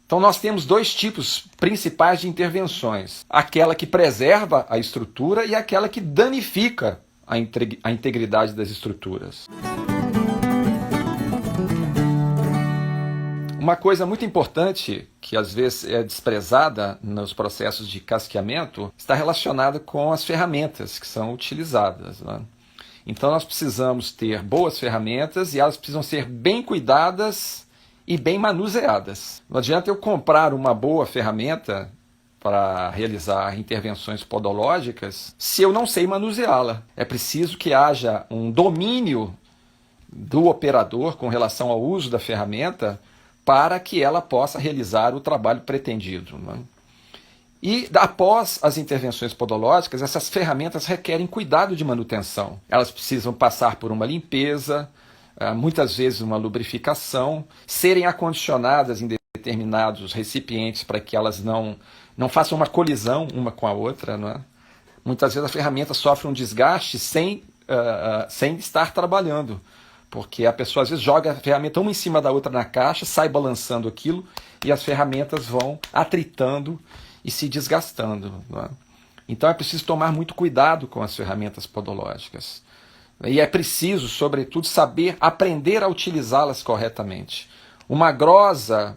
Então nós temos dois tipos principais de intervenções. Aquela que preserva a estrutura e aquela que danifica a integridade das estruturas. Uma coisa muito importante, que às vezes é desprezada nos processos de casqueamento, está relacionada com as ferramentas que são utilizadas, né? Então nós precisamos ter boas ferramentas e elas precisam ser bem cuidadas e bem manuseadas. Não adianta eu comprar uma boa ferramenta para realizar intervenções podológicas se eu não sei manuseá-la. É preciso que haja um domínio do operador com relação ao uso da ferramenta para que ela possa realizar o trabalho pretendido, né? E após as intervenções podológicas, essas ferramentas requerem cuidado de manutenção. Elas precisam passar por uma limpeza, muitas vezes uma lubrificação, serem acondicionadas em determinados recipientes para que elas não façam uma colisão uma com a outra, não é? Muitas vezes a ferramenta sofre um desgaste sem estar trabalhando, porque a pessoa às vezes joga a ferramenta uma em cima da outra na caixa, sai balançando aquilo e as ferramentas vão atritando e se desgastando, não é? Então é preciso tomar muito cuidado com as ferramentas podológicas. E é preciso, sobretudo, saber aprender a utilizá-las corretamente. Uma grosa,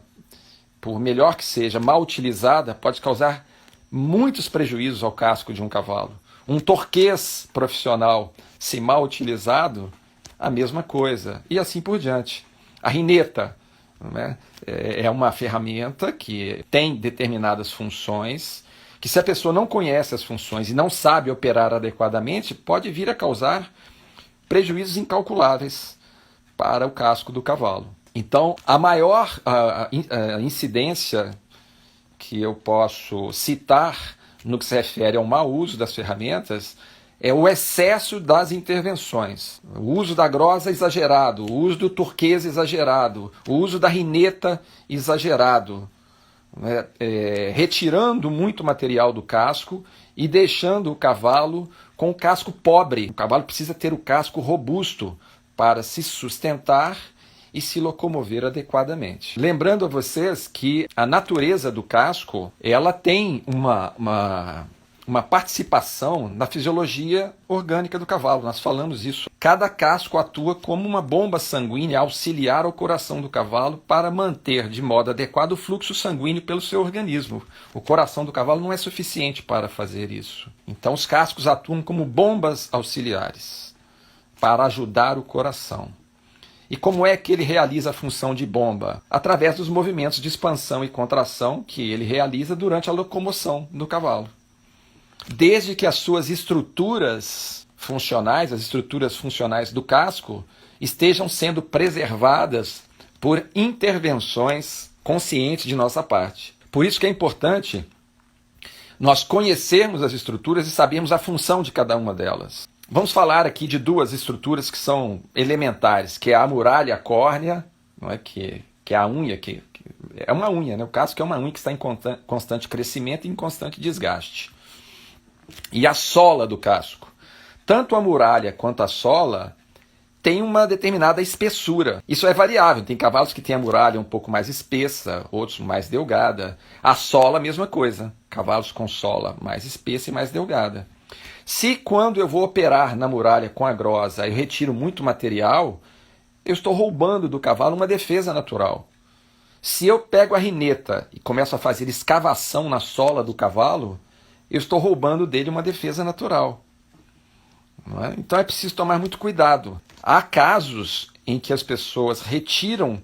por melhor que seja, mal utilizada, pode causar muitos prejuízos ao casco de um cavalo. Um torquês profissional, se mal utilizado, a mesma coisa. E assim por diante. A rineta, né, é uma ferramenta que tem determinadas funções, que se a pessoa não conhece as funções e não sabe operar adequadamente, pode vir a causar prejuízos incalculáveis para o casco do cavalo. Então, a maior incidência que eu posso citar no que se refere ao mau uso das ferramentas é o excesso das intervenções. O uso da grosa exagerado, o uso do turquês exagerado, o uso da rineta exagerado, né? Retirando muito material do casco e deixando o cavalo com o casco pobre. O cavalo precisa ter o casco robusto para se sustentar e se locomover adequadamente. Lembrando a vocês que a natureza do casco, ela tem uma participação na fisiologia orgânica do cavalo. Nós falamos isso. Cada casco atua como uma bomba sanguínea auxiliar ao coração do cavalo para manter de modo adequado o fluxo sanguíneo pelo seu organismo. O coração do cavalo não é suficiente para fazer isso. Então os cascos atuam como bombas auxiliares para ajudar o coração. E como é que ele realiza a função de bomba? Através dos movimentos de expansão e contração que ele realiza durante a locomoção do cavalo. Desde que as suas estruturas funcionais, as estruturas funcionais do casco, estejam sendo preservadas por intervenções conscientes de nossa parte. Por isso que é importante nós conhecermos as estruturas e sabermos a função de cada uma delas. Vamos falar aqui de duas estruturas que são elementares, que é a muralha córnea, não é? Que é a unha, que é uma unha, né? O casco é uma unha que está em constante crescimento e em constante desgaste. E a sola do casco. Tanto a muralha quanto a sola tem uma determinada espessura. Isso é variável. Tem cavalos que têm a muralha um pouco mais espessa, outros mais delgada. A sola, a mesma coisa. Cavalos com sola mais espessa e mais delgada. Se quando eu vou operar na muralha com a grosa eu retiro muito material, eu estou roubando do cavalo uma defesa natural. Se eu pego a rineta e começo a fazer escavação na sola do cavalo, eu estou roubando dele uma defesa natural. Não é? Então é preciso tomar muito cuidado. Há casos em que as pessoas retiram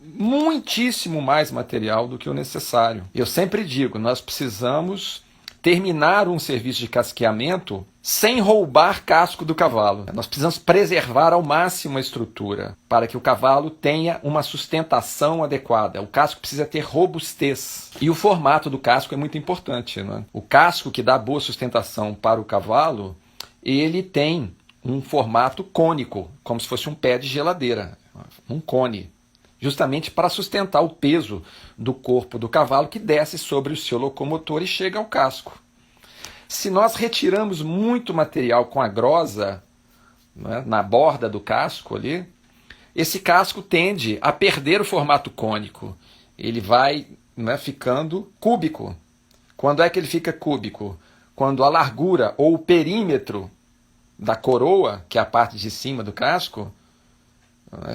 muitíssimo mais material do que o necessário. Eu sempre digo, nós precisamos terminar um serviço de casqueamento sem roubar casco do cavalo. Nós precisamos preservar ao máximo a estrutura para que o cavalo tenha uma sustentação adequada. O casco precisa ter robustez. E o formato do casco é muito importante, não é? O casco que dá boa sustentação para o cavalo, ele tem um formato cônico, como se fosse um pé de geladeira, um cone, justamente para sustentar o peso do corpo do cavalo que desce sobre o seu locomotor e chega ao casco. Se nós retiramos muito material com a grosa, né, na borda do casco ali, esse casco tende a perder o formato cônico ele vai, né, ficando cúbico. Quando é que ele fica cúbico? Quando a largura ou o perímetro da coroa, que é a parte de cima do casco,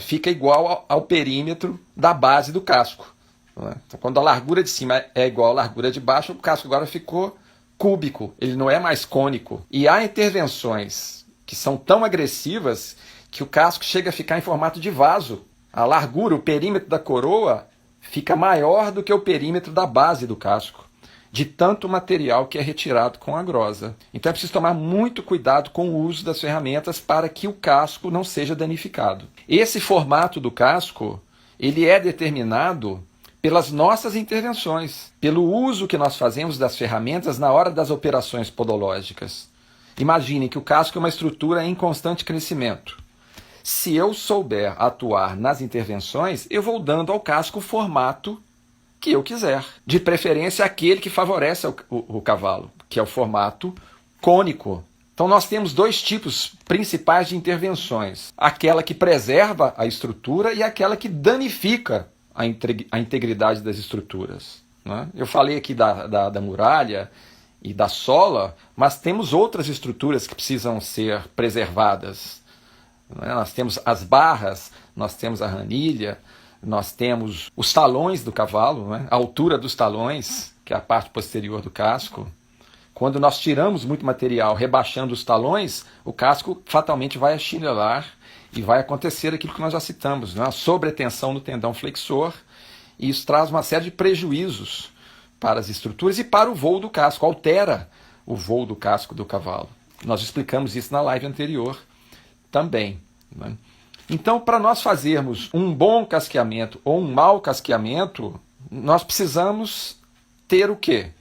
fica igual ao perímetro da base do casco. Então, quando a largura de cima é igual à largura de baixo, o casco agora ficou cúbico, ele não é mais cônico. E há intervenções que são tão agressivas que o casco chega a ficar em formato de vaso. A largura, o perímetro da coroa, fica maior do que o perímetro da base do casco, de tanto material que é retirado com a grosa. Então é preciso tomar muito cuidado com o uso das ferramentas para que o casco não seja danificado. Esse formato do casco, ele é determinado pelas nossas intervenções, pelo uso que nós fazemos das ferramentas na hora das operações podológicas. Imagine que o casco é uma estrutura em constante crescimento. Se eu souber atuar nas intervenções, eu vou dando ao casco o formato que eu quiser. De preferência aquele que favorece o cavalo, que é o formato cônico. Então nós temos dois tipos principais de intervenções. Aquela que preserva a estrutura e aquela que danifica a integridade das estruturas. Né? Eu falei aqui da muralha e da sola, mas temos outras estruturas que precisam ser preservadas. Né? Nós temos as barras, nós temos a ranilha, nós temos os talões do cavalo, né? A altura dos talões, que é a parte posterior do casco. Quando nós tiramos muito material rebaixando os talões, o casco fatalmente vai achinelar e vai acontecer aquilo que nós já citamos, né? A sobretensão no tendão flexor, e isso traz uma série de prejuízos para as estruturas e para o voo do casco, altera o voo do casco do cavalo. Nós explicamos isso na live anterior também, né? Então, para nós fazermos um bom casqueamento ou um mau casqueamento, nós precisamos ter o quê?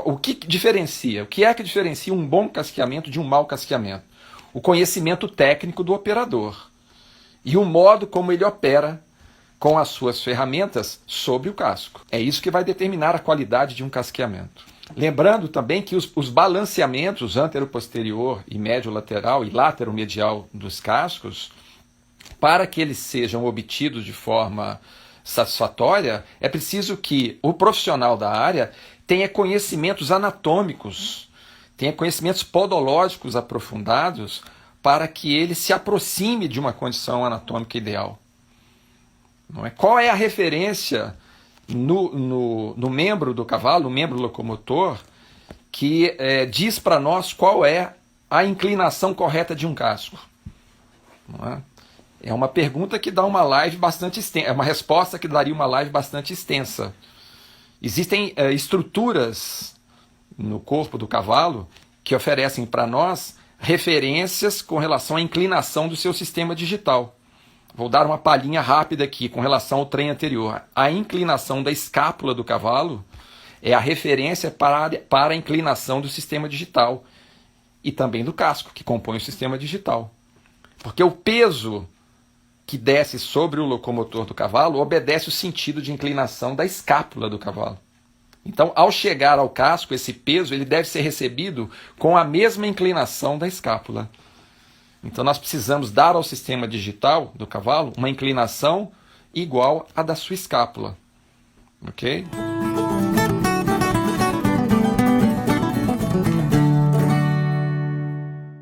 O que diferencia? O que é que diferencia um bom casqueamento de um mau casqueamento? O conhecimento técnico do operador e o modo como ele opera com as suas ferramentas sobre o casco. É isso que vai determinar a qualidade de um casqueamento. Lembrando também que os balanceamentos antero-posterior e médio-lateral e látero-medial dos cascos, para que eles sejam obtidos de forma satisfatória, é preciso que o profissional da área tenha conhecimentos anatômicos, tenha conhecimentos podológicos aprofundados para que ele se aproxime de uma condição anatômica ideal. Não é? Qual é a referência no membro do cavalo, no membro locomotor, que diz para nós qual é a inclinação correta de um casco? Não é? É uma pergunta que dá uma live bastante extensa, é uma resposta que daria uma live bastante extensa. Existem estruturas no corpo do cavalo que oferecem para nós referências com relação à inclinação do seu sistema digital. Vou dar uma palhinha rápida aqui com relação ao trem anterior. A inclinação da escápula do cavalo é a referência para a inclinação do sistema digital e também do casco, que compõe o sistema digital. Porque o peso que desce sobre o locomotor do cavalo obedece o sentido de inclinação da escápula do cavalo. Então, ao chegar ao casco, esse peso ele deve ser recebido com a mesma inclinação da escápula. Então, nós precisamos dar ao sistema digital do cavalo uma inclinação igual à da sua escápula. Ok?